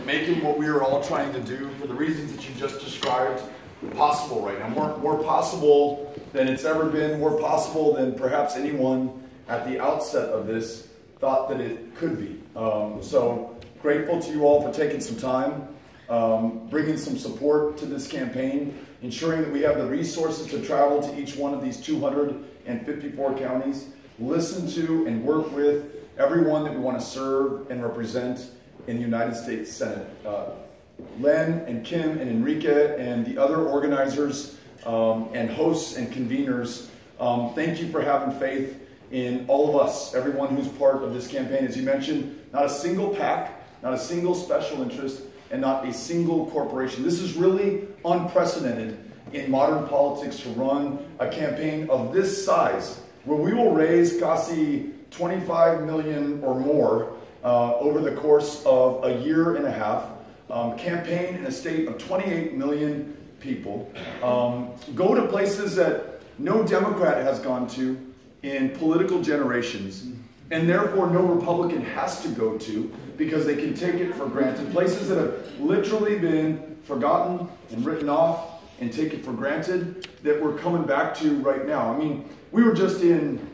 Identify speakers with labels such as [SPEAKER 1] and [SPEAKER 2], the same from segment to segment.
[SPEAKER 1] making what we are all trying to do for the reasons that you just described possible right now. More possible than it's ever been, more possible than perhaps anyone at the outset of this thought that it could be. So grateful to you all for taking some time, bringing some support to this campaign, ensuring that we have the resources to travel to each one of these 254 counties, listen to and work with everyone that we want to serve and represent in the United States Senate. Len and Kim and Enrique and the other organizers and hosts and conveners, thank you for having faith in all of us, everyone who's part of this campaign. As you mentioned, not a single PAC, not a single special interest, and not a single corporation. This is really unprecedented in modern politics to run a campaign of this size, where we will raise casi 25 million or more over the course of a year and a half, campaign in a state of 28 million people, go to places that no Democrat has gone to in political generations, and therefore no Republican has to go to because they can take it for granted. Places that have literally been forgotten and written off and taken for granted that we're coming back to right now. I mean, we were just in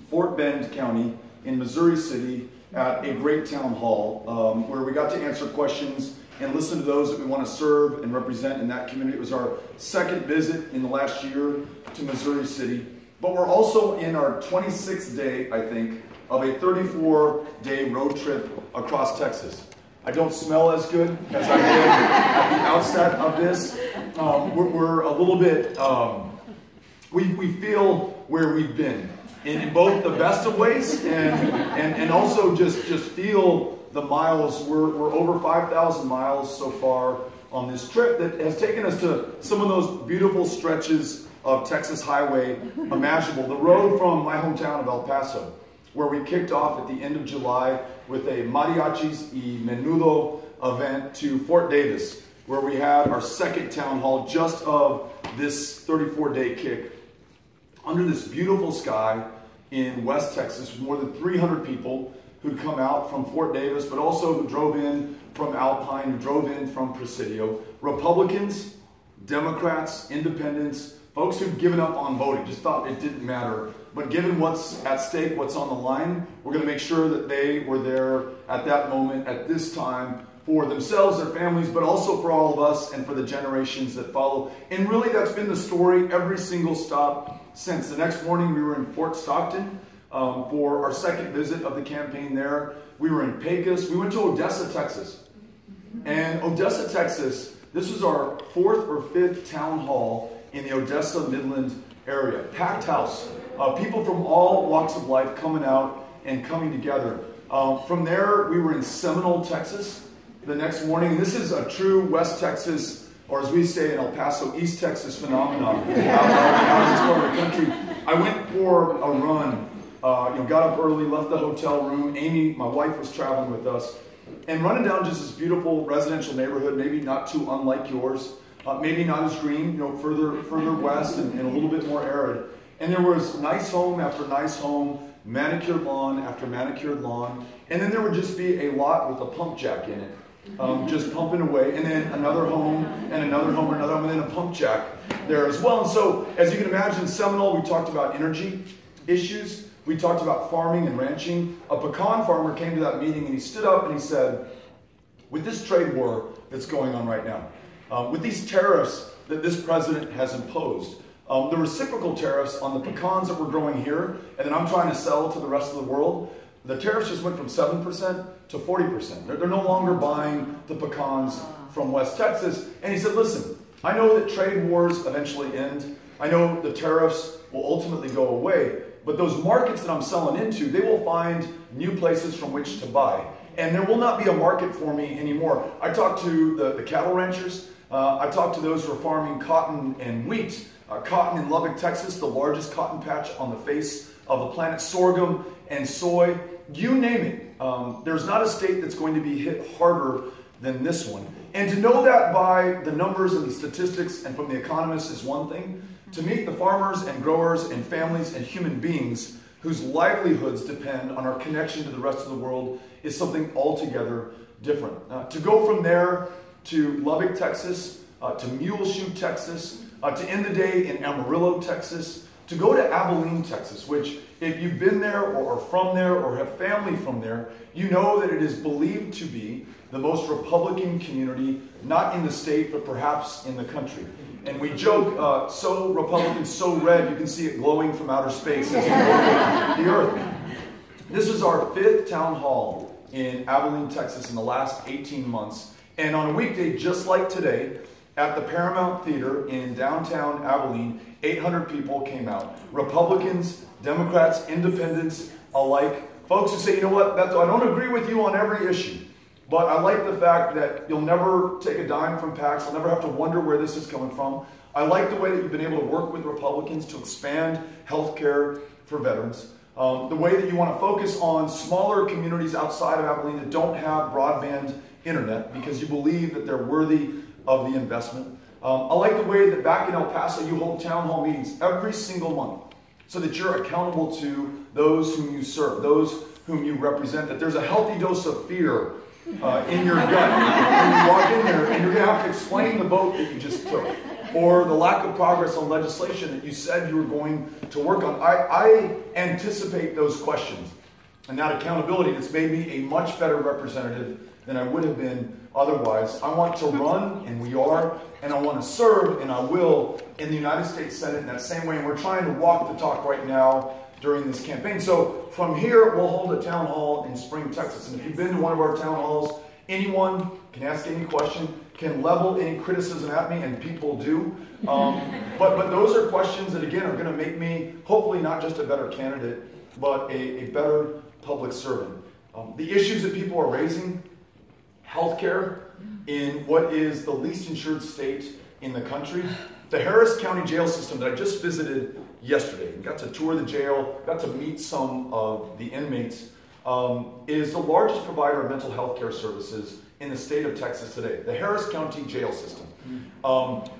[SPEAKER 1] Fort Bend County in Missouri City at a great town hall where we got to answer questions and listen to those that we want to serve and represent in that community. It was our second visit in the last year to Missouri City. But we're also in our 26th day, I think, of a 34-day road trip across Texas. I don't smell as good as I did at the outset of this. We're a little bit, we feel where we've been in both the best of ways and also just feel the miles. We're over 5,000 miles so far on this trip that has taken us to some of those beautiful stretches of Texas highway imaginable. The road from my hometown of El Paso, where we kicked off at the end of July with a Mariachis y Menudo event, to Fort Davis, where we had our second town hall just of this 34-day kick under this beautiful sky in West Texas, with more than 300 people who'd come out from Fort Davis, but also who drove in from Alpine, who drove in from Presidio. Republicans, Democrats, independents, folks who've given up on voting, just thought it didn't matter. But given what's at stake, what's on the line, we're going to make sure that they were there at that moment, at this time, for themselves, their families, but also for all of us and for the generations that follow. And really, that's been the story every single stop since. The next morning, we were in Fort Stockton for our second visit of the campaign there. We were in Pecos. We went to Odessa, Texas. And Odessa, Texas, this was our fourth or fifth town hall in the Odessa Midland area. Packed house. People from all walks of life coming out and coming together. From there, we were in Seminole, Texas the next morning. And this is a true West Texas, or as we say in El Paso, East Texas phenomenon out in this part of the country. I went for a run, got up early, left the hotel room. Amy, my wife, was traveling with us. And running down just this beautiful residential neighborhood, maybe not too unlike yours. Maybe not as green, further west and a little bit more arid. And there was nice home after nice home, manicured lawn after manicured lawn. And then there would just be a lot with a pump jack in it, just pumping away. And then another home and another home and another home, and then a pump jack there as well. And so, as you can imagine, Seminole, we talked about energy issues. We talked about farming and ranching. A pecan farmer came to that meeting and he stood up and he said, with this trade war that's going on right now, with these tariffs that this president has imposed, the reciprocal tariffs on the pecans that we're growing here and that I'm trying to sell to the rest of the world, the tariffs just went from 7% to 40%. They're no longer buying the pecans from West Texas. And he said, listen, I know that trade wars eventually end. I know the tariffs will ultimately go away. But those markets that I'm selling into, they will find new places from which to buy. And there will not be a market for me anymore. I talked to the cattle ranchers. I talked to those who are farming cotton and wheat. Cotton in Lubbock, Texas, the largest cotton patch on the face of the planet. Sorghum and soy, you name it. There's not a state that's going to be hit harder than this one. And to know that by the numbers and the statistics and from the economists is one thing. To meet the farmers and growers and families and human beings whose livelihoods depend on our connection to the rest of the world is something altogether different. To go from there to Lubbock, Texas, to Muleshoe, Texas, to end the day in Amarillo, Texas, to go to Abilene, Texas, which if you've been there or are from there or have family from there, you know that it is believed to be the most Republican community, not in the state, but perhaps in the country. And we joke, so Republican, so red, you can see it glowing from outer space as it the earth. This is our 5th town hall in Abilene, Texas in the last 18 months. And on a weekday just like today, at the Paramount Theater in downtown Abilene, 800 people came out. Republicans, Democrats, independents alike. Folks who say, you know what, Beto, I don't agree with you on every issue, but I like the fact that you'll never take a dime from PACs. I'll never have to wonder where this is coming from. I like the way that you've been able to work with Republicans to expand health care for veterans. The way that you want to focus on smaller communities outside of Abilene that don't have broadband internet because you believe that they're worthy of the investment. I like the way that back in El Paso you hold town hall meetings every single month so that you're accountable to those whom you serve, those whom you represent, that there's a healthy dose of fear in your gut when you walk in there and you're going to have to explain the vote that you just took or the lack of progress on legislation that you said you were going to work on. I anticipate those questions and that accountability that's made me a much better representative than I would have been otherwise. I want to run, and we are, and I want to serve, and I will, in the United States Senate in that same way. And we're trying to walk the talk right now during this campaign. So from here, we'll hold a town hall in Spring, Texas. And if you've been to one of our town halls, anyone can ask any question, can level any criticism at me, and people do. But those are questions that, again, are going to make me, hopefully not just a better candidate, but a better public servant. The issues that people are raising, healthcare in what is the least insured state in the country. The Harris County jail system that I just visited yesterday, got to tour the jail, got to meet some of the inmates, is the largest provider of mental health care services in the state of Texas today, the Harris County jail system.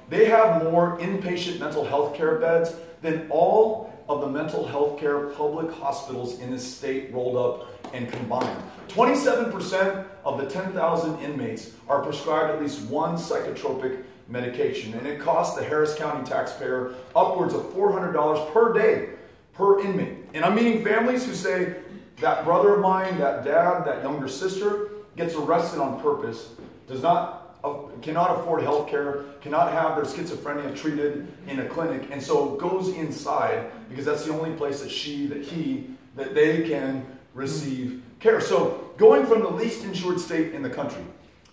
[SPEAKER 1] They have more inpatient mental health care beds than all of the mental health care public hospitals in this state rolled up and combined. 27% of the 10,000 inmates are prescribed at least one psychotropic medication, and it costs the Harris County taxpayer upwards of $400 per day per inmate. And I'm meeting families who say, that brother of mine, that dad, that younger sister gets arrested on purpose, cannot afford health care, cannot have their schizophrenia treated in a clinic, and so goes inside because that's the only place that they can receive care. So going from the least insured state in the country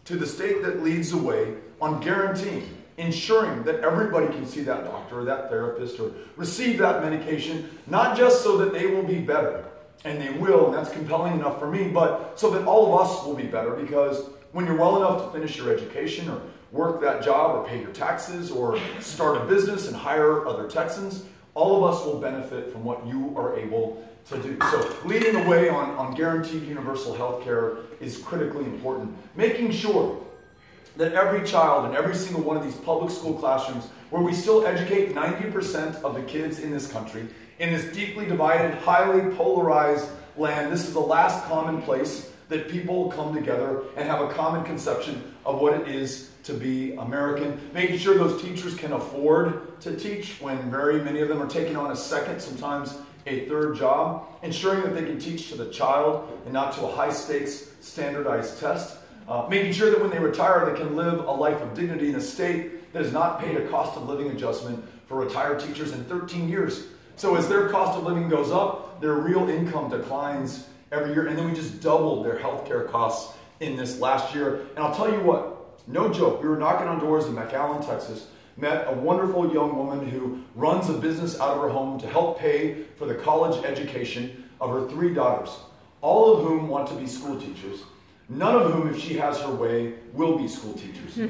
[SPEAKER 1] to the state that leads the way on guaranteeing, ensuring that everybody can see that doctor or that therapist or receive that medication, not just so that they will be better, and they will, and that's compelling enough for me, but so that all of us will be better, because when you're well enough to finish your education or work that job or pay your taxes or start a business and hire other Texans, all of us will benefit from what you are able to do. So leading the way on guaranteed universal health care is critically important. Making sure that every child in every single one of these public school classrooms, where we still educate 90% of the kids in this country, in this deeply divided, highly polarized land, this is the last common place that people come together and have a common conception of what it is to be American. Making sure those teachers can afford to teach when very many of them are taking on a second, sometimes a third job. Ensuring that they can teach to the child and not to a high-stakes standardized test. Making sure that when they retire, they can live a life of dignity in a state that has not paid a cost of living adjustment for retired teachers in 13 years. So as their cost of living goes up, their real income declines every year. And then we just doubled their health care costs in this last year. And I'll tell you what, no joke, we were knocking on doors in McAllen, Texas, met a wonderful young woman who runs a business out of her home to help pay for the college education of her 3 daughters, all of whom want to be school teachers. None of whom, if she has her way, will be school teachers.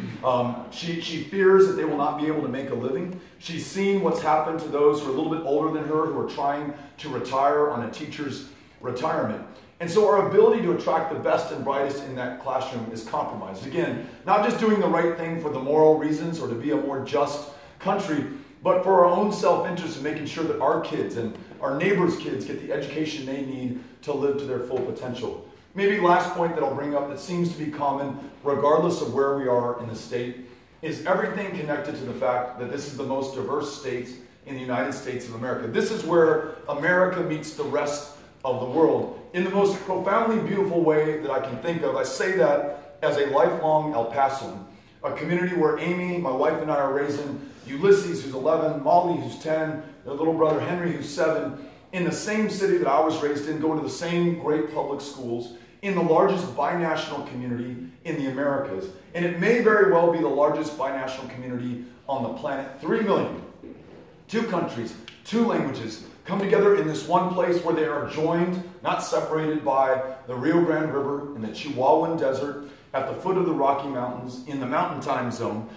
[SPEAKER 1] She fears that they will not be able to make a living. She's seen what's happened to those who are a little bit older than her, who are trying to retire on a teacher's retirement. And so our ability to attract the best and brightest in that classroom is compromised. Again, not just doing the right thing for the moral reasons or to be a more just country, but for our own self-interest in making sure that our kids and our neighbors' kids get the education they need to live to their full potential. Maybe last point that I'll bring up that seems to be common, regardless of where we are in the state, is everything connected to the fact that this is the most diverse state in the United States of America. This is where America meets the rest of the world in the most profoundly beautiful way that I can think of. I say that as a lifelong El Pasoan, a community where Amy, my wife, and I are raising Ulysses, who's 11, Molly, who's 10, their little brother Henry, who's 7, in the same city that I was raised in, going to the same great public schools, in the largest binational community in the Americas. And it may very well be the largest binational community on the planet. 3 million, 2 countries, 2 languages, come together in this one place where they are joined, not separated, by the Rio Grande River and the Chihuahuan Desert at the foot of the Rocky Mountains in the Mountain Time Zone.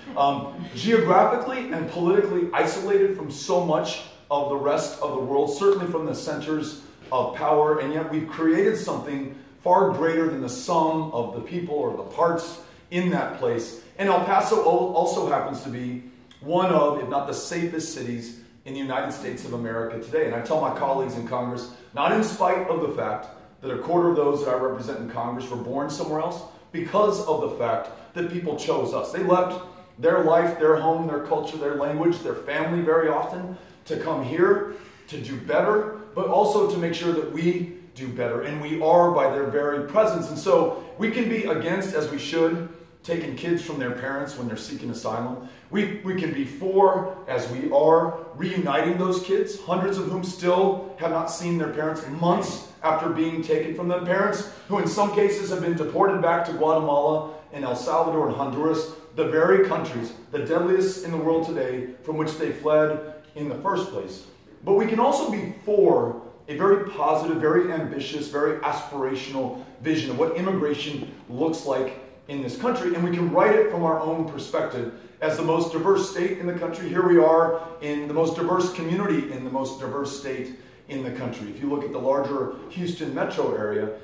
[SPEAKER 1] Geographically and politically isolated from so much of the rest of the world, certainly from the centers of power, and yet we've created something far greater than the sum of the people or the parts in that place. And El Paso also happens to be one of, if not the safest cities in the United States of America today. And I tell my colleagues in Congress, not in spite of the fact that a quarter of those that I represent in Congress were born somewhere else, because of the fact that people chose us. They left their life, their home, their culture, their language, their family very often to come here to do better, but also to make sure that we do better. And we are by their very presence. And so we can be against, as we should, taking kids from their parents when they're seeking asylum. We can be for, as we are, reuniting those kids, hundreds of whom still have not seen their parents months after being taken from them. Parents who in some cases have been deported back to Guatemala and El Salvador and Honduras, the very countries, the deadliest in the world today, from which they fled in the first place. But we can also be for a very positive, very ambitious, very aspirational vision of what immigration looks like in this country, and we can write it from our own perspective. As the most diverse state in the country, here we are in the most diverse community in the most diverse state in the country. If you look at the larger Houston metro area,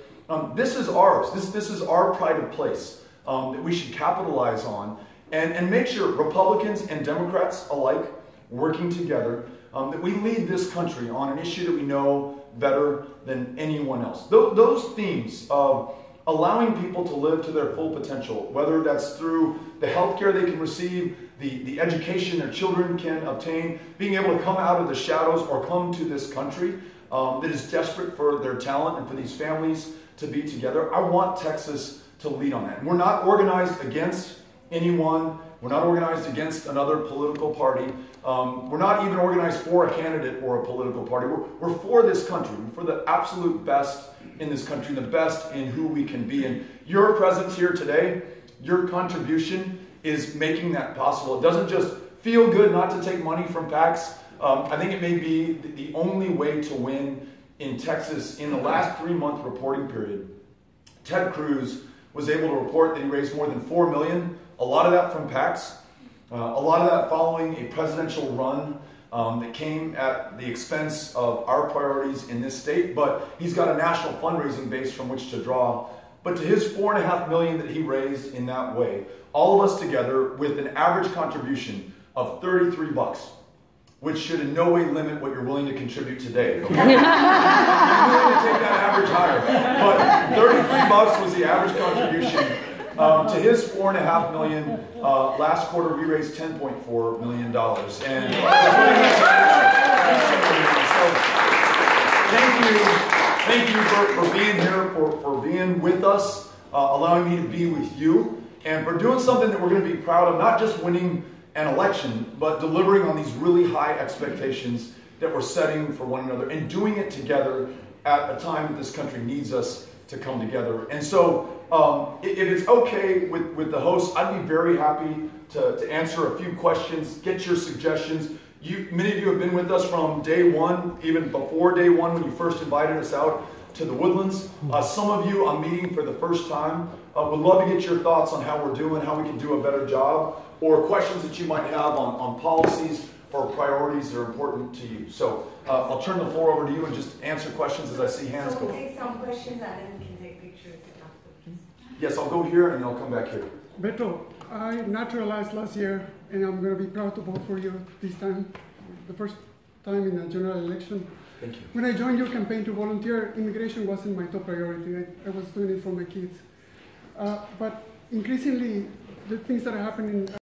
[SPEAKER 1] this is ours. This is our pride of place that we should capitalize on and make sure Republicans and Democrats alike working together, that we lead this country on an issue that we know better than anyone else. Those themes of allowing people to live to their full potential, whether that's through the health care they can receive, the education their children can obtain, being able to come out of the shadows or come to this country that is desperate for their talent and for these families to be together. I want Texas to lead on that. And we're not organized against anyone. We're not organized against another political party. We're not even organized for a candidate or a political party. We're for this country. We're for the absolute best in this country, the best in who we can be. And your presence here today, your contribution is making that possible. It doesn't just feel good not to take money from PACs. I think it may be the only way to win in Texas. In the last 3-month reporting period, Ted Cruz was able to report that he raised more than $4 million, a lot of that from PACs, a lot of that following a presidential run that came at the expense of our priorities in this state, but he's got a national fundraising base from which to draw. But to his $4.5 million that he raised in that way, all of us together with an average contribution of $33, which should in no way limit what you're willing to contribute today. Okay? You're willing to take that average higher, but $33 was the average contribution. To his $4.5 million, last quarter we raised $10.4 million. And thank you for being here, for being with us, allowing me to be with you, and for doing something that we're going to be proud of, not just winning an election, but delivering on these really high expectations that we're setting for one another, and doing it together at a time that this country needs us to come together. And so, if it's okay with the host, I'd be very happy to answer a few questions, get your suggestions. Many of you have been with us from day one, even before day one when you first invited us out to the Woodlands. Some of you I'm meeting for the first time. Would love to get your thoughts on how we're doing, how we can do a better job, or questions that you might have on policies or priorities that are important to you. So I'll turn the floor over to you and just answer questions as I see hands go.
[SPEAKER 2] We'll take some questions and then we can take pictures afterwards.
[SPEAKER 1] Yes, I'll go here and then I'll come back here.
[SPEAKER 3] Beto, I naturalized last year and I'm going to be proud to vote for you this time, the first time in the general election.
[SPEAKER 1] Thank you.
[SPEAKER 3] When I joined your campaign to volunteer, immigration wasn't my top priority. I was doing it for my kids. But increasingly, the things that are happening